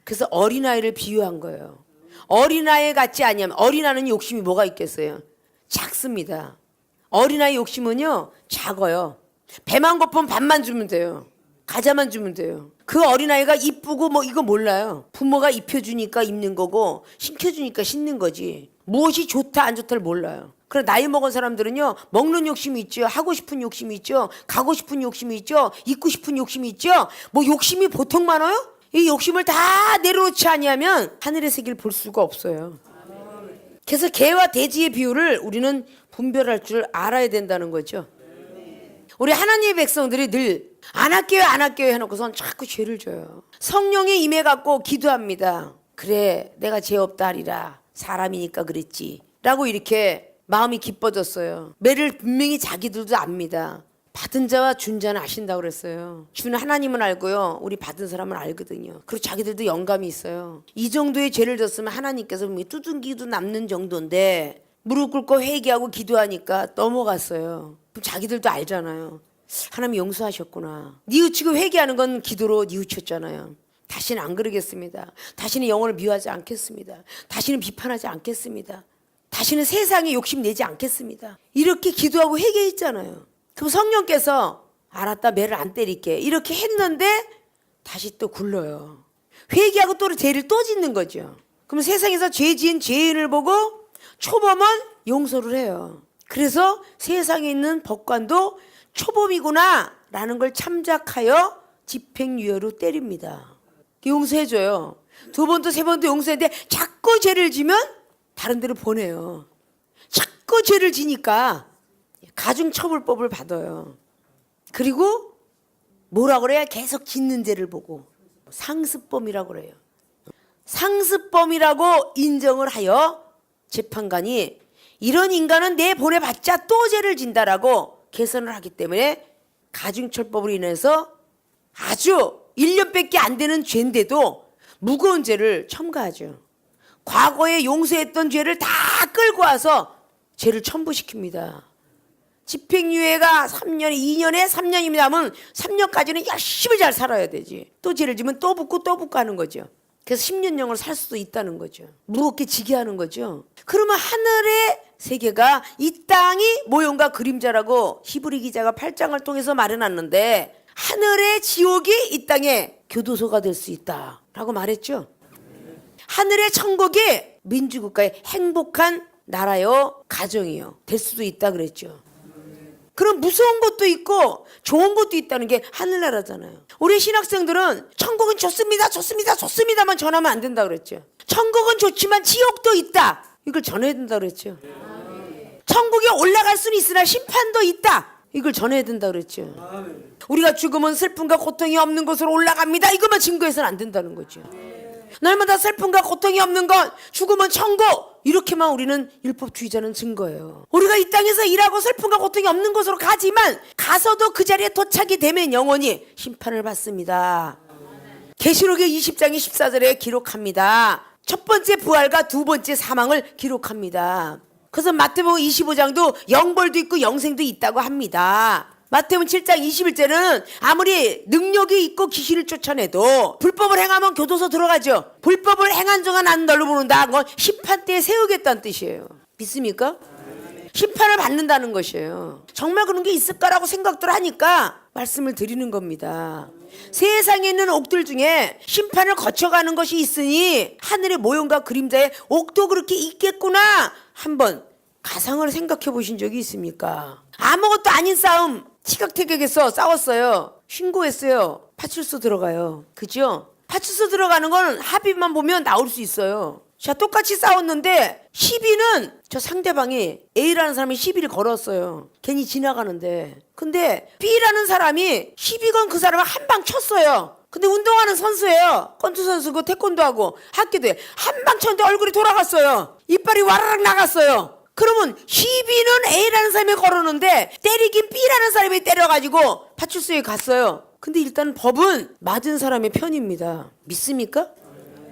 A: 그래서 어린아이를 비유한 거예요. 어린아이 같지 아니하면 어린아이는 욕심이 뭐가 있겠어요? 작습니다. 어린아이 욕심은요 작아요. 배만 고프면 밥만 주면 돼요. 과자만 주면 돼요. 그 어린아이가 이쁘고 뭐 이거 몰라요. 부모가 입혀주니까 입는 거고 신켜주니까 신는 거지. 무엇이 좋다 안 좋다를 몰라요. 그래 나이 먹은 사람들은요 먹는 욕심이 있죠. 하고 싶은 욕심이 있죠. 가고 싶은 욕심이 있죠. 입고 싶은 욕심이 있죠. 뭐 욕심이 보통 많아요? 이 욕심을 다 내려놓지 아니하면 하늘의 세계를 볼 수가 없어요. 그래서 개와 돼지의 비유를 우리는 분별할 줄 알아야 된다는 거죠. 우리 하나님의 백성들이 늘 안 할게요 해놓고선 자꾸 죄를 져요. 성령이 임해갖고 기도합니다. 그래 내가 죄 없다 하리라. 사람이니까 그랬지 라고 이렇게 마음이 기뻐졌어요. 매를 분명히 자기들도 압니다. 받은 자와 준 자는 아신다고 그랬어요. 주는 하나님은 알고요. 우리 받은 사람은 알거든요. 그리고 자기들도 영감이 있어요. 이 정도의 죄를 졌으면 하나님께서 두둥기도 남는 정도인데 무릎 꿇고 회개하고 기도하니까 넘어갔어요. 그럼 자기들도 알잖아요. 하나님이 용서하셨구나. 뉘우치고 회개하는 건 기도로 뉘우쳤잖아요. 다시는 안 그러겠습니다. 다시는 영혼을 미워하지 않겠습니다. 다시는 비판하지 않겠습니다. 다시는 세상에 욕심내지 않겠습니다. 이렇게 기도하고 회개했잖아요. 그럼 성령께서 알았다 매를 안 때릴게 이렇게 했는데 다시 또 굴러요. 회개하고 또 죄를 또 짓는 거죠. 그럼 세상에서 죄 지은 죄인을 보고 초범은 용서를 해요. 그래서 세상에 있는 법관도 초범이구나 라는 걸 참작하여 집행유예로 때립니다. 용서해줘요. 두 번도 세 번도 용서했는데 자꾸 죄를 지면 다른 데로 보내요. 자꾸 죄를 지니까 가중처벌법을 받아요. 그리고 뭐라 그래야 계속 짓는 죄를 보고 상습범이라고 그래요. 상습범이라고 인정을 하여 재판관이 이런 인간은 내 보내봤자 또 죄를 진다라고 개선을 하기 때문에 가중처벌법으로 인해서 아주 1년밖에 안 되는 죄인데도 무거운 죄를 첨가하죠. 과거에 용서했던 죄를 다 끌고 와서 죄를 첨부시킵니다. 집행유예가 3년, 2년에 3년이면 하면 3년까지는 열심히 잘 살아야 되지. 또 죄를 지면 또 붙고 하는 거죠. 그래서 10년형을 살 수도 있다는 거죠. 무겁게 지게 하는 거죠. 그러면 하늘의 세계가 이 땅이 모형과 그림자라고 히브리 기자가 8장을 통해서 말해놨는데 하늘의 지옥이 이 땅에 교도소가 될 수 있다라고 말했죠. 하늘의 천국이 민주국가의 행복한 나라요 가정이요 될 수도 있다 그랬죠. 그런 무서운 것도 있고 좋은 것도 있다는 게 하늘나라잖아요. 우리 신학생들은 천국은 좋습니다, 좋습니다, 좋습니다만 전하면 안 된다 그랬죠. 천국은 좋지만 지옥도 있다. 이걸 전해야 된다 그랬죠. 천국에 올라갈 수는 있으나 심판도 있다. 이걸 전해야 된다 그랬죠. 우리가 죽으면 슬픔과 고통이 없는 곳으로 올라갑니다. 이것만 증거해서는 안 된다는 거죠. 날마다 슬픔과 고통이 없는 건 죽으면 천국. 이렇게만 우리는 율법주의자는 증거예요. 우리가 이 땅에서 일하고 슬픔과 고통이 없는 곳으로 가지만 가서도 그 자리에 도착이 되면 영원히 심판을 받습니다. 계시록의 20장의 14절에 기록합니다. 첫 번째 부활과 두 번째 사망을 기록합니다. 그래서 마태복음 25장도 영벌도 있고 영생도 있다고 합니다. 마태복음 7장 21절은 아무리 능력이 있고 귀신을 쫓아내도 불법을 행하면 교도소 들어가죠. 불법을 행한 자가 나는 너를 부른다. 그건 심판대에 세우겠다는 뜻이에요. 믿습니까? 심판을 받는다는 것이에요. 정말 그런 게 있을까라고 생각들 하니까 말씀을 드리는 겁니다. 세상에 있는 옥들 중에 심판을 거쳐가는 것이 있으니 하늘의 모형과 그림자의 옥도 그렇게 있겠구나. 한번 가상을 생각해 보신 적이 있습니까? 아무것도 아닌 싸움 티격태격해서 싸웠어요. 신고했어요. 파출소 들어가요. 그죠? 파출소 들어가는 건 합의만 보면 나올 수 있어요. 자, 똑같이 싸웠는데 시비는 저 상대방이 A라는 사람이 시비를 걸었어요. 괜히 지나가는데. 근데 B라는 사람이 시비 건 그 사람을 한 방 쳤어요. 근데 운동하는 선수예요. 권투 선수고 태권도 하고 학교도 한 방 쳤는데 얼굴이 돌아갔어요. 이빨이 와라락 나갔어요. 그러면 시비는 A라는 사람이 걸었는데 때리긴 B라는 사람이 때려가지고 파출소에 갔어요. 근데 일단 법은 맞은 사람의 편입니다. 믿습니까?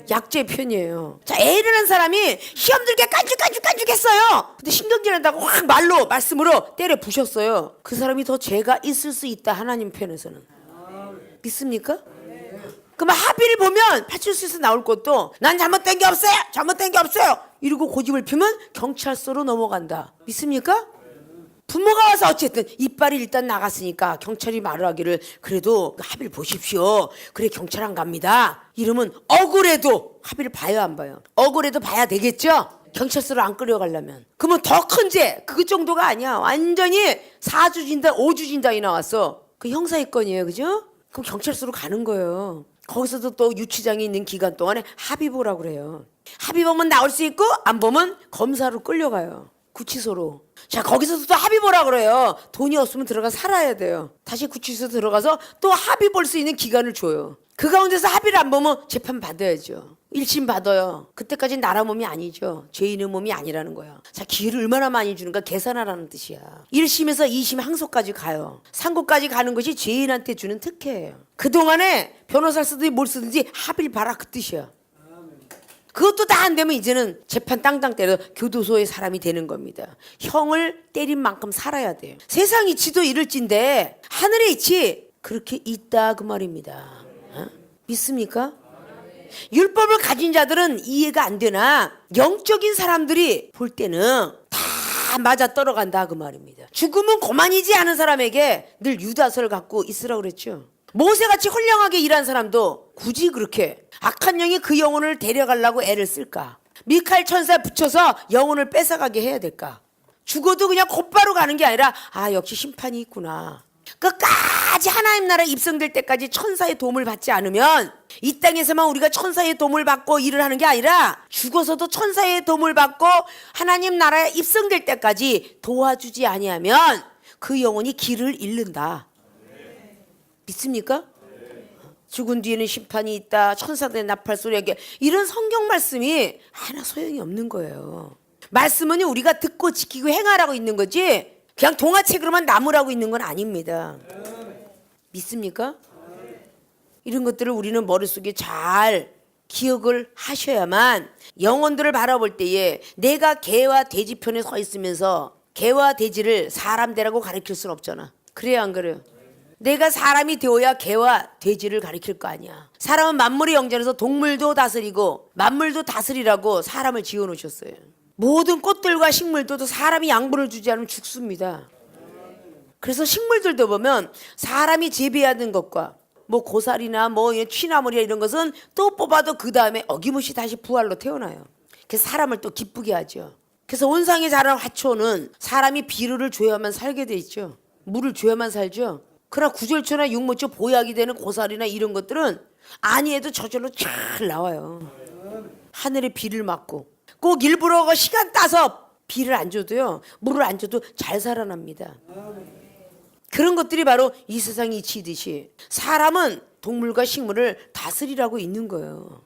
A: 약죄의 편이에요. 자, A라는 사람이 시험 들게 깐죽깐죽했어요. 근데 신경질난다고 확 말씀으로 때려 부셨어요. 그 사람이 더 죄가 있을 수 있다. 하나님 편에서는. 믿습니까? 그러면 합의를 보면 파출소에서 나올 것도 난 잘못된 게 없어요. 잘못된 게 없어요. 이러고 고집을 피면 경찰서로 넘어간다. 믿습니까? 부모가 와서 어쨌든 이빨이 일단 나갔으니까 경찰이 말을 하기를 그래도 합의를 보십시오. 그래 경찰 안 갑니다. 이러면 억울해도 합의를 봐요 안 봐요? 억울해도 봐야 되겠죠? 경찰서로 안 끌려가려면. 그러면 더 큰 죄. 그 정도가 아니야. 완전히 4주 진단 5주 진단이 나왔어. 그 형사의 건이에요. 그죠? 그럼 경찰서로 가는 거예요. 거기서도 또 유치장에 있는 기간 동안에 합의 보라고 그래요. 합의 보면 나올 수 있고 안 보면 검사로 끌려가요. 구치소로. 자, 거기서도 또 합의 보라 그래요. 돈이 없으면 들어가 살아야 돼요. 다시 구치소 들어가서 또 합의 볼 수 있는 기간을 줘요. 그 가운데서 합의를 안 보면 재판 받아야죠. 1심 받아요. 그때까지 나라 몸이 아니죠. 죄인의 몸이 아니라는 거야. 자, 기회를 얼마나 많이 주는가 계산하라는 뜻이야. 1심에서 2심 항소까지 가요. 상고까지 가는 것이 죄인한테 주는 특혜예요. 그동안에 변호사를 쓰든지 뭘 쓰든지 합의를 봐라 그 뜻이야. 그것도 다 안 되면 이제는 재판 땅땅 때려 교도소의 사람이 되는 겁니다. 형을 때린 만큼 살아야 돼요. 세상 이치도 이럴진데 하늘의 이치 그렇게 있다 그 말입니다. 어? 믿습니까? 율법을 가진 자들은 이해가 안 되나 영적인 사람들이 볼 때는 다 맞아 떨어간다 그 말입니다. 죽음은 고만이지 않은 사람에게 늘 유다서를 갖고 있으라고 그랬죠. 모세같이 훌륭하게 일한 사람도 굳이 그렇게 악한 영이 그 영혼을 데려가려고 애를 쓸까? 미카엘 천사에 붙여서 영혼을 뺏어가게 해야 될까? 죽어도 그냥 곧바로 가는 게 아니라 역시 심판이 있구나. 끝까지 하나님 나라에 입성될 때까지 천사의 도움을 받지 않으면 이 땅에서만 우리가 천사의 도움을 받고 일을 하는 게 아니라 죽어서도 천사의 도움을 받고 하나님 나라에 입성될 때까지 도와주지 아니하면 그 영혼이 길을 잃는다. 믿습니까? 죽은 뒤에는 심판이 있다. 천사들의 나팔 소리에게 이런 성경 말씀이 하나 소용이 없는 거예요. 말씀은 우리가 듣고 지키고 행하라고 있는 거지 그냥 동화책으로만 남으라고 있는 건 아닙니다. 믿습니까? 이런 것들을 우리는 머릿속에 잘 기억을 하셔야만 영혼들을 바라볼 때에 내가 개와 돼지 편에 서 있으면서 개와 돼지를 사람 되라고 가르칠 수는 없잖아. 그래요 안 그래요? 내가 사람이 되어야 개와 돼지를 가리킬 거 아니야. 사람은 만물의 영전에서 동물도 다스리고 만물도 다스리라고 사람을 지어놓으셨어요. 모든 꽃들과 식물들도 사람이 양분을 주지 않으면 죽습니다. 그래서 식물들도 보면 사람이 재배하는 것과 뭐 고사리나 뭐 취나물이나 이런 것은 또 뽑아도 그 다음에 어김없이 다시 부활로 태어나요. 그래서 사람을 또 기쁘게 하죠. 그래서 온상에 자란 화초는 사람이 비료를 줘야만 살게 돼 있죠. 물을 줘야만 살죠. 그러나 구절초나 육모초 보약이 되는 고사리나 이런 것들은 아니해도 저절로 잘 나와요. 하늘의 비를 맞고 꼭 일부러 시간 따서 비를 안 줘도요, 물을 안 줘도 잘 살아납니다. 그런 것들이 바로 이 세상이 이치듯이 사람은 동물과 식물을 다스리라고 있는 거예요.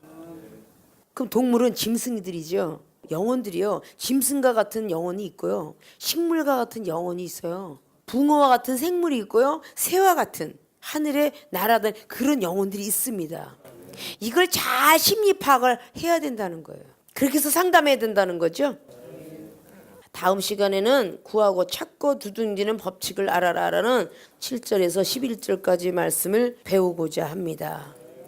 A: 그럼 동물은 짐승이들이죠. 영혼들이요, 짐승과 같은 영혼이 있고요, 식물과 같은 영혼이 있어요. 붕어와 같은 생물이 있고요, 새와 같은 하늘에 날아다니는 그런 영혼들이 있습니다. 이걸 잘 심리 파악을 해야 된다는 거예요. 그렇게 해서 상담해야 된다는 거죠. 다음 시간에는 구하고 찾고 두둥지는 법칙을 알아라라는 7절에서 11절까지 말씀을 배우고자 합니다.